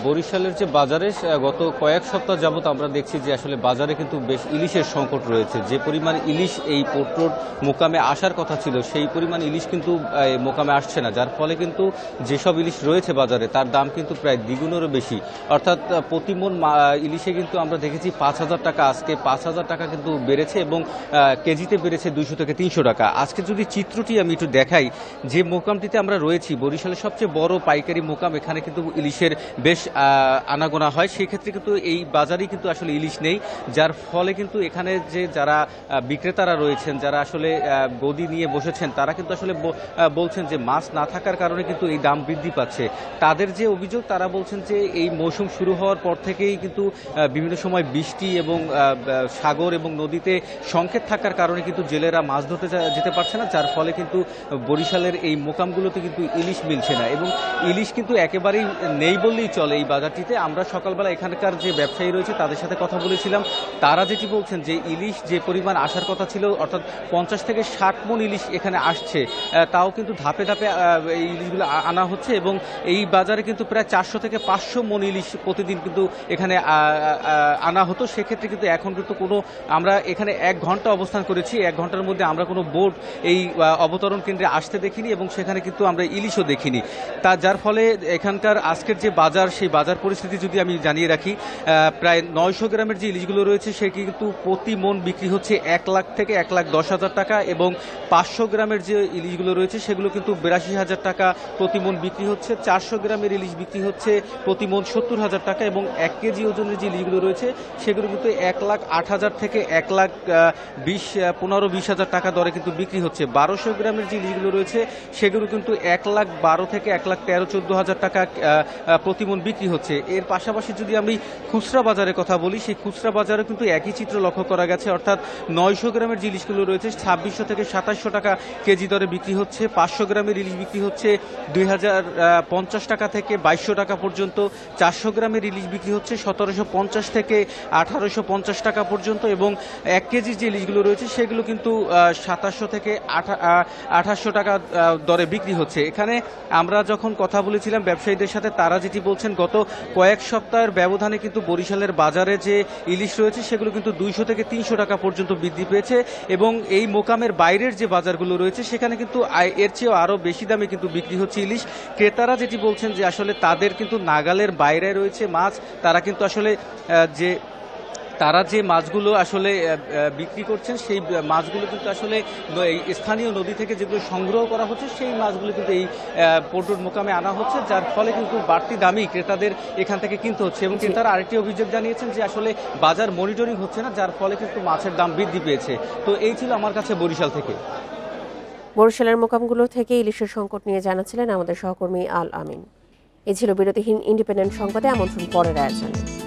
বরিশালের যে বাজারে গত কয়েক সপ্তাহ যাবত আমরা দেখছি যে আসলে বাজারে কিন্তু বেশ ইলিশের সংকট রয়েছে। যে পরিমাণ ইলিশ এই পোর্ট রোড মোকামে আসার কথা ছিল সেই পরিমাণ ইলিশ কিন্তু মোকামে আসছে না, যার ফলে কিন্তু যেসব ইলিশ রয়েছে বাজারে তার দাম কিন্তু প্রায় দ্বিগুণেরও বেশি। অর্থাৎ প্রতি মণ ইলিশে কিন্তু আমরা দেখেছি ৫,০০০ টাকা, আজকে ৫,০০০ টাকা কিন্তু বেড়েছে এবং কেজিতে বেড়েছে ২০০ থেকে ৩০০ টাকা। আজকে যদি চিত্রটি আমি একটু দেখাই, যে মোকামটিতে আমরা রয়েছি বরিশালের সবচেয়ে বড় পাইকারি মোকাম, এখানে কিন্তু ইলিশের বেশ আনাগোনা হয়। সেই ক্ষেত্রে কিন্তু এই বাজারেই কিন্তু আসলে ইলিশ নেই, যার ফলে কিন্তু এখানে যে যারা বিক্রেতারা রয়েছেন, যারা আসলে গদি নিয়ে বসেছেন, তারা কিন্তু আসলে বলছেন যে মাছ না থাকার কারণে কিন্তু এই দাম বৃদ্ধি পাচ্ছে। তাদের যে অভিযোগ, তারা বলছেন যে এই মৌসুম শুরু হওয়ার পর থেকেই কিন্তু বিভিন্ন সময় বৃষ্টি এবং সাগর এবং নদীতে সংকেত থাকার কারণে কিন্তু জেলেরা মাছ ধরতে যেতে পারছে না, যার ফলে কিন্তু বরিশালের এই মোকামগুলোতে কিন্তু ইলিশ মিলছে না এবং ইলিশ কিন্তু একেবারেই নেই বললেই চলে এই বাজারটিতে। আমরা সকালবেলা এখানকার যে ব্যবসায়ী রয়েছে তাদের সাথে কথা বলেছিলাম, তারা যেটি বলছেন যে ইলিশ যে পরিমাণ আসার কথা ছিল, অর্থাৎ ৫০ থেকে ৬০ মণ ইলিশ এখানে আসছে, তাও কিন্তু ধাপে ধাপে এই ইলিশগুলো আনা হচ্ছে এবং এই বাজারে কিন্তু প্রায় ৪০০ থেকে ৫০০ মণ ইলিশ প্রতিদিন কিন্তু এখানে আনা হতো। সেক্ষেত্রে কিন্তু এখন কিন্তু কোনো, আমরা এখানে ১ ঘন্টা অবস্থান করেছি, ১ ঘন্টার মধ্যে আমরা কোনো বোট এই অবতরণ কেন্দ্রে আসতে দেখিনি এবং সেখানে কিন্তু আমরা ইলিশও দেখিনি। যার ফলে এখানকার আজকের যে বাজার, সেই বাজার পরিস্থিতি যদি আমি জানিয়ে রাখি, প্রায় ৯০০ গ্রামের যে ইলিশগুলো রয়েছে সে কিন্তু প্রতি মণ বিক্রি হচ্ছে ১ লাখ থেকে ১,১০,০০০ টাকা এবং ৫০০ গ্রামের যে ইলিশগুলো রয়েছে সেগুলো কিন্তু ৮২,০০০ টাকা প্রতি মণ বিক্রি হচ্ছে। ৪০০ গ্রামের ইলিশ বিক্রি হচ্ছে প্রতি মণ ৭০,০০০ টাকা এবং ১ কেজি ওজনের যে ইলিশগুলো রয়েছে সেগুলো কিন্তু ১,০৮,০০০ থেকে ১,২০,০০০ টাকা দরে কিন্তু বিক্রি হচ্ছে। ১২০০ গ্রামের যে ইলিশগুলো রয়েছে সেগুলো কিন্তু ১,১২,০০০ থেকে ১,১৩,০০০-১৪,০০০ টাকা প্রতি মণ বিক্রি হচ্ছে। এর পাশাপাশি যদি আমি খুচরা বাজারের কথা বলি, সেই খুচরা বাজারে কিন্তু একই চিত্র লক্ষ্য করা গেছে, অর্থাৎ 900 গ্রামের যে ইলিশগুলো রয়েছে 2600 থেকে 2700 টাকা কেজি দরে বিক্রি হচ্ছে। 500 গ্রামের ইলিশ বিক্রি হচ্ছে 2050 টাকা থেকে 2200 টাকা পর্যন্ত। 400 গ্রামের ইলিশ বিক্রি হচ্ছে 1750 থেকে 1850 টাকা পর্যন্ত, এবং 1 কেজির যে ইলিশগুলো রয়েছে সেগুলো কিন্তু 2700 থেকে 2800 টাকা দরে বিক্রি হচ্ছে। এখানে আমরা যখন কথা বলেছিলাম ব্যবসায়ীদের সাথে, তারা যেটি বলছেন গত কয়েক সপ্তাহের ব্যবধানে কিন্তু বরিশালের বাজারে যে ইলিশ রয়েছে সেগুলো কিন্তু 200 থেকে 300 টাকা পর্যন্ত বৃদ্ধি পেয়েছে, এবং এই মোকামের বাইরের যে বাজারগুলো রয়েছে সেখানে কিন্তু এর চেয়েও আরও বেশি দামে কিন্তু বিক্রি হচ্ছে ইলিশ। ক্রেতারা যেটি বলছেন যে আসলে তাদের কিন্তু নাগালের বাইরে রয়েছে মাছ, তারা কিন্তু আসলে তারা যে মাছগুলো আসলে বিক্রি করছেন সেই মাছগুলো কিন্তু আসলে স্থানীয় নদী থেকে যেগুলো সংগ্রহ করা হচ্ছে সেই মাছগুলো কিন্তু এই পোর্ট রোড মোকামে আনা হচ্ছে, যার ফলে কিন্তু বাড়তি দামেই ক্রেতাদের এখান থেকে কিনতে হচ্ছে। এবং ক্রেতারা আরেকটি অভিযোগ জানিয়েছেন যে আসলে বাজার মনিটরিং হচ্ছে না, যার ফলে কিন্তু মাছের দাম বৃদ্ধি পেয়েছে। তো এই ছিল আমার কাছে বরিশাল থেকে। বরিশালের মোকামগুলো থেকে ইলিশের সংকট নিয়ে জানাচ্ছিলেন আমাদের সহকর্মী আল আমিন। এ ছিল বিরতিহীন ইন্ডিপেন্ডেন্ট সংবাদে। আমন্ত্রণ পরের আয়োজনে।